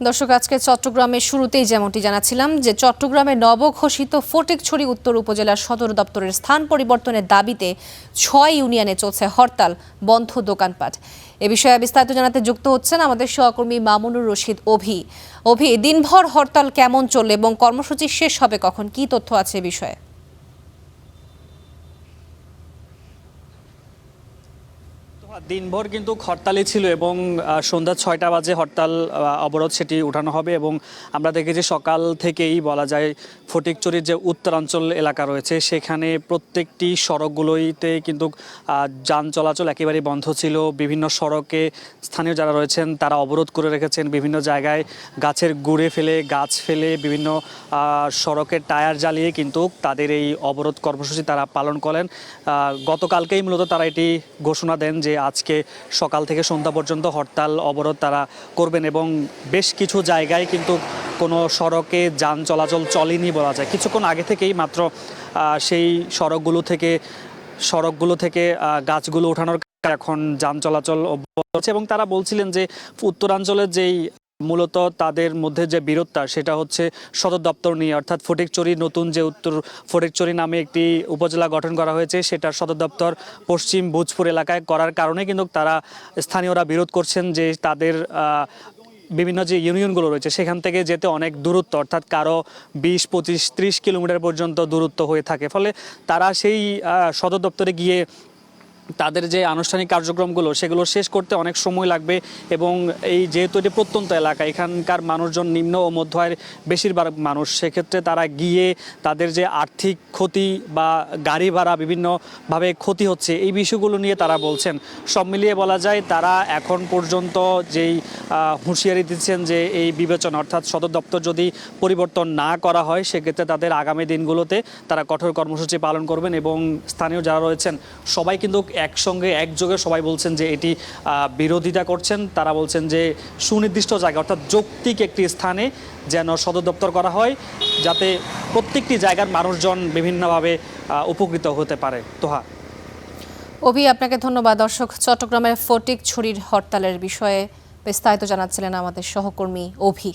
দর্শক, আজকে চট্টগ্রামের শুরুতেই যেমনটি জানাচ্ছিলাম যে চট্টগ্রামের নবঘোষিত ফটিকছড়ি উত্তর উপজেলার সদর দপ্তরের স্থান পরিবর্তনের দাবিতে ৬ ইউনিয়নে চলছে হরতাল, বন্ধ দোকানপাট। এ বিষয়ে বিস্তারিত জানাতে যুক্ত হচ্ছেন আমাদের সহকর্মী মামুনুর রশিদ অভি। দিনভর হরতাল কেমন চলবে এবং কর্মসূচি শেষ হবে কখন, কি তথ্য আছে এ বিষয়ে? দিনভর কিন্তু হরতালই ছিল এবং সন্ধ্যা ৬টা বাজে হরতাল অবরোধ সেটি উঠানো হবে। এবং আমরা দেখেছি সকাল থেকেই বলা যায় ফটিকছড়ির যে উত্তরাঞ্চল এলাকা রয়েছে সেখানে প্রত্যেকটি সড়কগুলোতে কিন্তু যান চলাচল একেবারেই বন্ধ ছিল। বিভিন্ন সড়কে স্থানীয় যারা রয়েছেন তারা অবরোধ করে রেখেছেন, বিভিন্ন জায়গায় গাছের গুঁড়ে ফেলে, গাছ ফেলে, বিভিন্ন সড়কের টায়ার জ্বালিয়ে কিন্তু তাদের এই অবরোধ কর্মসূচি তারা পালন করেন। গতকালকেই মূলত তারা এটি ঘোষণা দেন যে আজকে সকাল থেকে সন্ধ্যা পর্যন্ত হরতাল অবরোধ তারা করবেন। এবং বেশ কিছু জায়গায় কিন্তু কোনো সড়কে যান চলাচল চলেনি বলা যায়। কিছুক্ষণ আগে থেকেই মাত্র সেই সড়কগুলো থেকে গাছগুলো ওঠানোর এখন যান চলাচল অব্যাহত আছে। এবং তারা বলছিলেন যে উত্তরাঞ্চলের যেই মূলত তাদের মধ্যে যে বিরোধটা সেটা হচ্ছে সদর দপ্তর নিয়ে, অর্থাৎ ফটিকছড়ি নতুন যে উত্তর ফটিকছড়ি নামে একটি উপজেলা গঠন করা হয়েছে সেটার সদর দপ্তর পশ্চিম ভোজপুর এলাকায় করার কারণে কিন্তু তারা স্থানীয়রা বিরোধ করছেন যে তাদের বিভিন্ন যে ইউনিয়নগুলো রয়েছে সেখান থেকে যেতে অনেক দূরত্ব, অর্থাৎ কারো ২০, ২৫, ৩০ কিলোমিটার পর্যন্ত দূরত্ব হয়ে থাকে। ফলে তারা সেই সদর দপ্তরে গিয়ে তাদের যে আনুষ্ঠানিক কার্যক্রমগুলো সেগুলো শেষ করতে অনেক সময় লাগবে। এবং এই যেহেতু এটি প্রত্যন্ত এলাকা, এখানকার মানুষজন নিম্ন ও মধ্য আয়ের বেশিরভাগ মানুষ, সেক্ষেত্রে তারা গিয়ে তাদের যে আর্থিক ক্ষতি বা গাড়ি ভাড়া বিভিন্নভাবে ক্ষতি হচ্ছে এই বিষয়গুলো নিয়ে তারা বলছেন। সব মিলিয়ে বলা যায় তারা এখন পর্যন্ত যেই হুঁশিয়ারি দিচ্ছেন যে এই বিবেচনা, অর্থাৎ সদর দপ্তর যদি পরিবর্তন না করা হয় সেক্ষেত্রে তাদের আগামী দিনগুলোতে তারা কঠোর কর্মসূচি পালন করবেন। এবং স্থানীয় যারা রয়েছেন সবাই কিন্তু একসঙ্গে একযোগে সবাই বলছেন যে এটি বিরোধিতা করছেন। তারা বলছেন যে সুনির্দিষ্ট জায়গা, অর্থাৎ যৌক্তিক একটি স্থানে যেন সদর দপ্তর করা হয়, যাতে প্রত্যেকটি জায়গার মানুষজন বিভিন্নভাবে উপকৃত হতে পারে। তোহা, আপনাকে ধন্যবাদ। দর্শক, চট্টগ্রামের ফটিকছড়ির হরতালের বিষয়ে বিস্তারিত জানাচ্ছিলেন আমাদের সহকর্মী অভি।